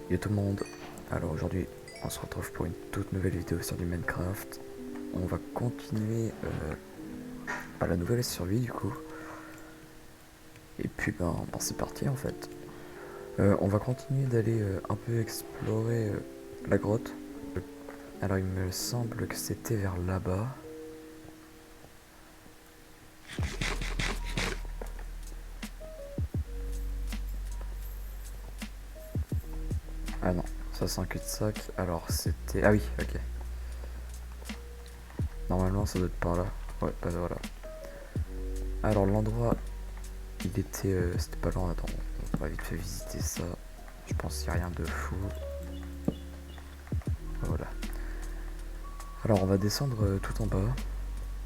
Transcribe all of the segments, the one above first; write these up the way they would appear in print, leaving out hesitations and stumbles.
Yo tout le monde, alors aujourd'hui on se retrouve pour une toute nouvelle vidéo sur du Minecraft. On va continuer à la nouvelle survie du coup. Et puis c'est parti en fait. On va continuer d'aller un peu explorer la grotte. Alors il me semble que c'était vers là-bas. Ah non, ça c'est un cul-de-sac. Alors c'était... Ah oui, ok. Normalement ça doit être par là. Ouais, bah voilà. Alors l'endroit, il était... c'était pas loin, attends, on va vite fait visiter ça. Je pense qu'il n'y a rien de fou. Voilà. Alors on va descendre tout en bas.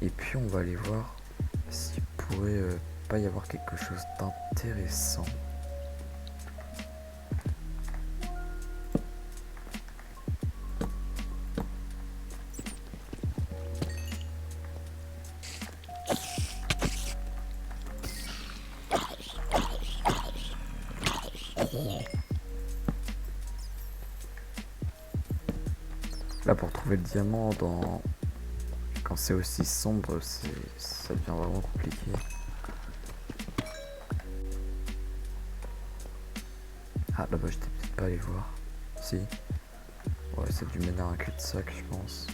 Et puis on va aller voir s'il pourrait pas y avoir quelque chose d'intéressant. Là pour trouver le diamant quand c'est aussi sombre, ça devient vraiment compliqué. Ah là-bas j'étais peut-être pas allé voir. Si. Ouais, c'est dû mener à un cul-de-sac je pense.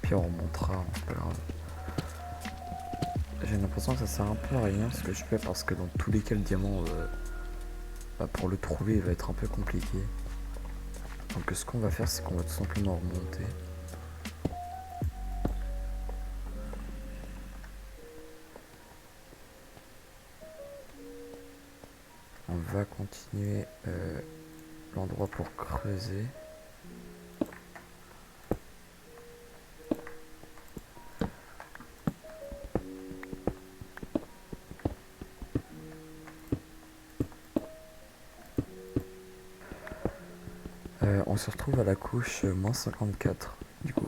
Puis on remontera, c'est pas grave. J'ai l'impression que ça sert un peu à rien ce que je fais parce que dans tous les cas le diamant pour le trouver il va être un peu compliqué. Donc ce qu'on va faire c'est qu'on va tout simplement remonter. On va continuer l'endroit pour creuser. On se retrouve à la couche moins 54 du coup.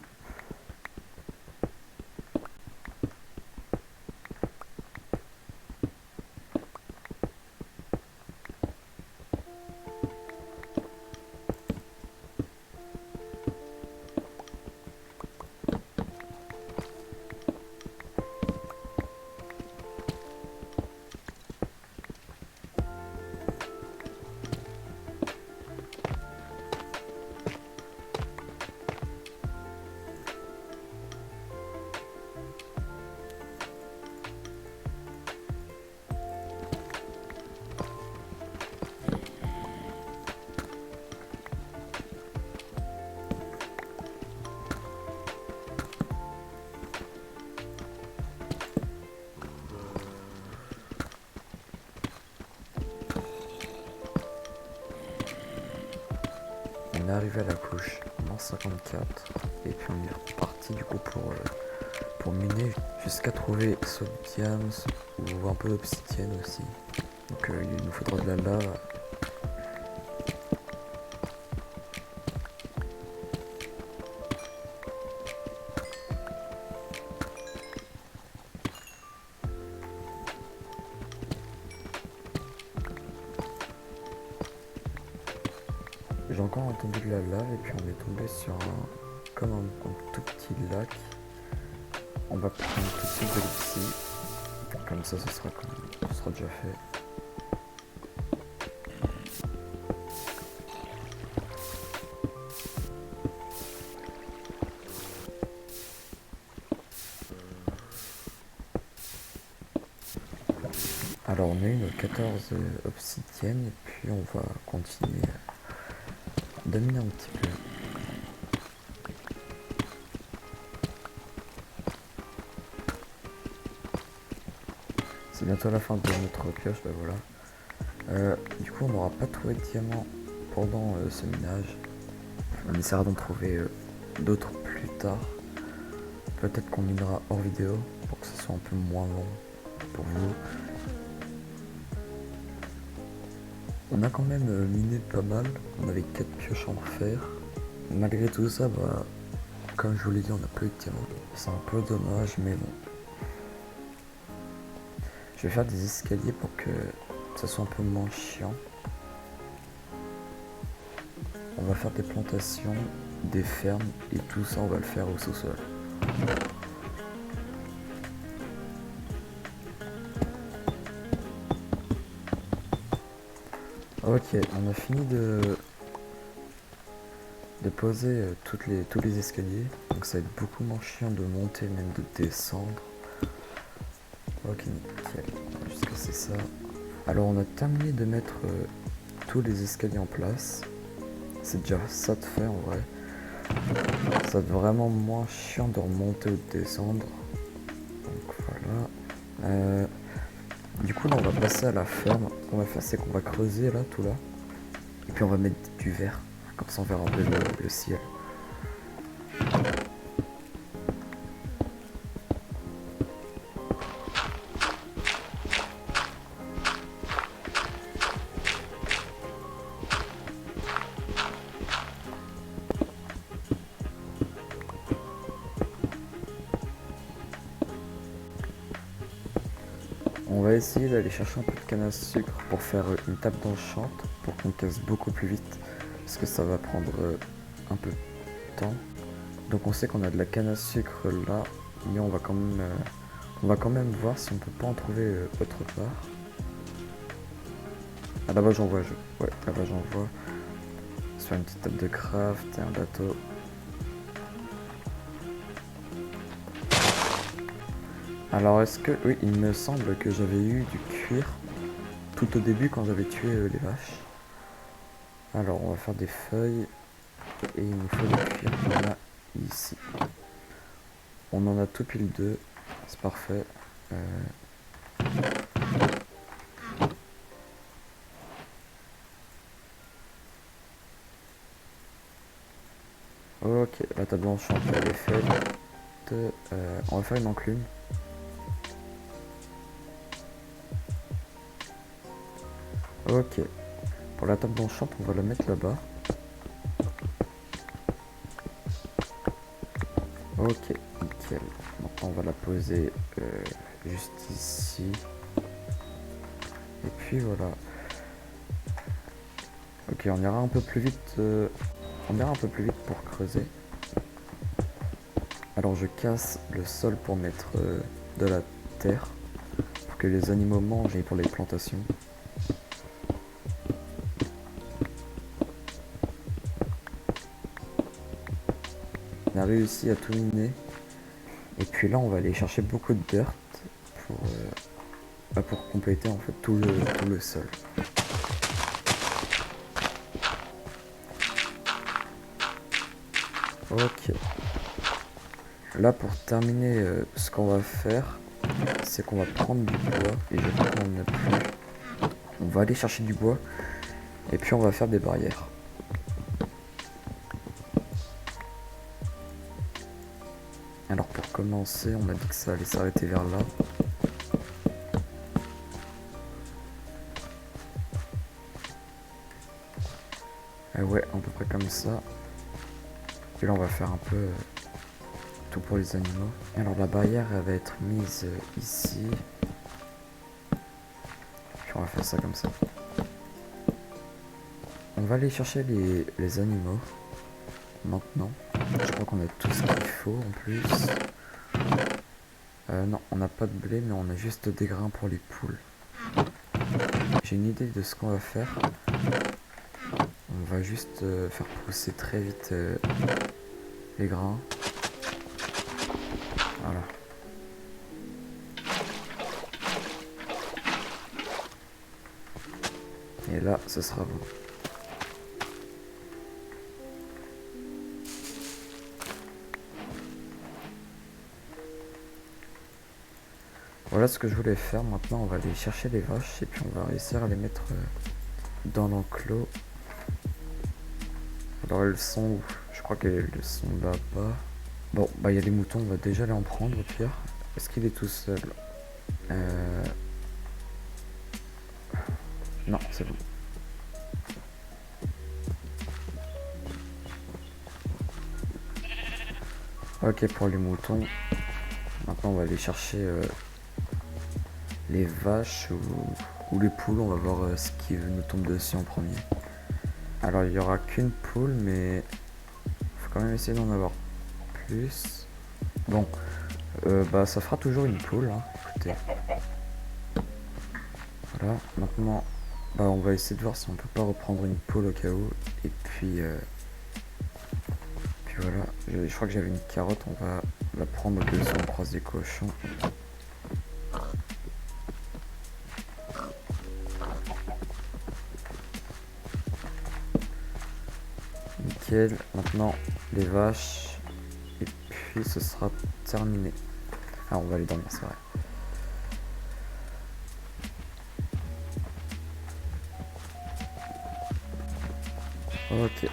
On est arrivé à la couche moins 54 et puis on est reparti du coup pour miner jusqu'à trouver soit du diams ou un peu d'obsidienne aussi. Donc il nous faudra de la lave. J'ai encore entendu de la lave et puis on est tombé sur comme un tout petit lac. On va prendre tout de suite de l'obsidienne. Comme ça ce sera déjà fait. Alors on a eu nos 14 obsidiennes et puis on va continuer à dominer un petit peu. C'est bientôt la fin de notre pioche, bah voilà. Du coup on n'aura pas trouvé de diamants pendant ce minage. On essaiera d'en trouver d'autres plus tard. Peut-être qu'on minera hors vidéo pour que ce soit un peu moins long pour vous. On a quand même miné pas mal, on avait 4 pioches en fer. Malgré tout ça, comme je vous l'ai dit, on n'a pas eu de diamant. C'est un peu dommage, mais bon. Je vais faire des escaliers pour que ça soit un peu moins chiant. On va faire des plantations, des fermes et tout ça on va le faire au sous-sol. Ok, on a fini de poser tous les escaliers. Donc ça va être beaucoup moins chiant de monter, même de descendre. Ok, nickel. On va juste casser ça. Alors on a terminé de mettre tous les escaliers en place. C'est déjà ça de fait en vrai. Ça va être vraiment moins chiant de remonter ou de descendre. Donc voilà. Du coup là on va passer à la ferme. Ce qu'on va faire c'est qu'on va creuser là, tout là. Et puis on va mettre du verre. Comme ça on verra un peu le ciel. On va essayer d'aller chercher un peu de canne à sucre pour faire une table d'enchant pour qu'on casse beaucoup plus vite parce que ça va prendre un peu de temps. Donc on sait qu'on a de la canne à sucre là, mais on va quand même voir si on peut pas en trouver autre part. Ah là-bas j'en vois, ouais là-bas j'en vois. Sur une petite table de craft et un bateau. Alors est-ce que... Oui, il me semble que j'avais eu du cuir tout au début quand j'avais tué les vaches. Alors on va faire des feuilles et il nous faut du cuir qu'on a ici. On en a tout pile 2, c'est parfait. Ok, la table enchantée elle est faite. On va faire une enclume. Ok, pour la table d'enchant on va la mettre là-bas. Ok, nickel. Maintenant on va la poser juste ici. Et puis voilà. Ok, on ira un peu plus vite. On ira un peu plus vite pour creuser. Alors je casse le sol pour mettre de la terre. Pour que les animaux mangent et pour les plantations. On a réussi à tout miner. Et puis là on va aller chercher beaucoup de dirt pour compléter en fait tout le sol. Ok. Là pour terminer ce qu'on va faire, c'est qu'on va prendre du bois et je crois qu'on en a plus. On va aller chercher du bois et puis on va faire des barrières. Alors pour commencer, on a dit que ça allait s'arrêter vers là. Ouais, à peu près comme ça. Et là on va faire un peu tout pour les animaux. Alors la barrière elle va être mise ici. Puis on va faire ça comme ça. On va aller chercher les animaux. Maintenant. Je crois qu'on a tout ce qu'il faut en plus. Non, on n'a pas de blé, mais on a juste des grains pour les poules. J'ai une idée de ce qu'on va faire. On va juste faire pousser très vite les grains. Voilà. Et là, ce sera bon. Voilà ce que je voulais faire. Maintenant, on va aller chercher les vaches et puis on va réussir à les mettre dans l'enclos. Alors elles sont où? Je crois qu'elles sont là-bas. Bon, bah il y a les moutons, on va déjà aller en prendre au pire. Est-ce qu'il est tout seul? Non, c'est bon. Ok, pour les moutons. Maintenant, on va aller chercher les vaches ou les poules. On va voir ce qui nous tombe dessus en premier. Alors il y aura qu'une poule, mais faut quand même essayer d'en avoir plus. Bon, bah ça fera toujours une poule, hein. Écoutez. Voilà, maintenant bah, on va essayer de voir si on peut pas reprendre une poule au cas où. Et puis voilà, je crois que j'avais une carotte, on va la prendre au-dessus, on croise des cochons. Nickel, maintenant les vaches, et puis ce sera terminé. Ah, on va aller dormir, c'est vrai. Ok.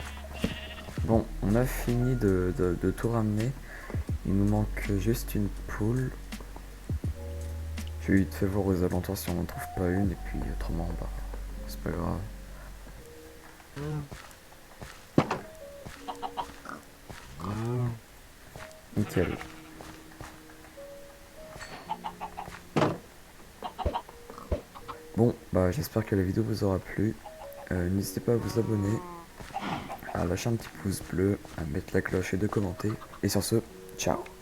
Bon, on a fini de tout ramener. Il nous manque juste une poule. Je vais vite fait voir aux alentours si on n'en trouve pas une, et puis autrement, bah, c'est pas grave. Nickel. Bon, bah j'espère que la vidéo vous aura plu. N'hésitez pas à vous abonner, à lâcher un petit pouce bleu, à mettre la cloche et de commenter. Et sur ce, ciao!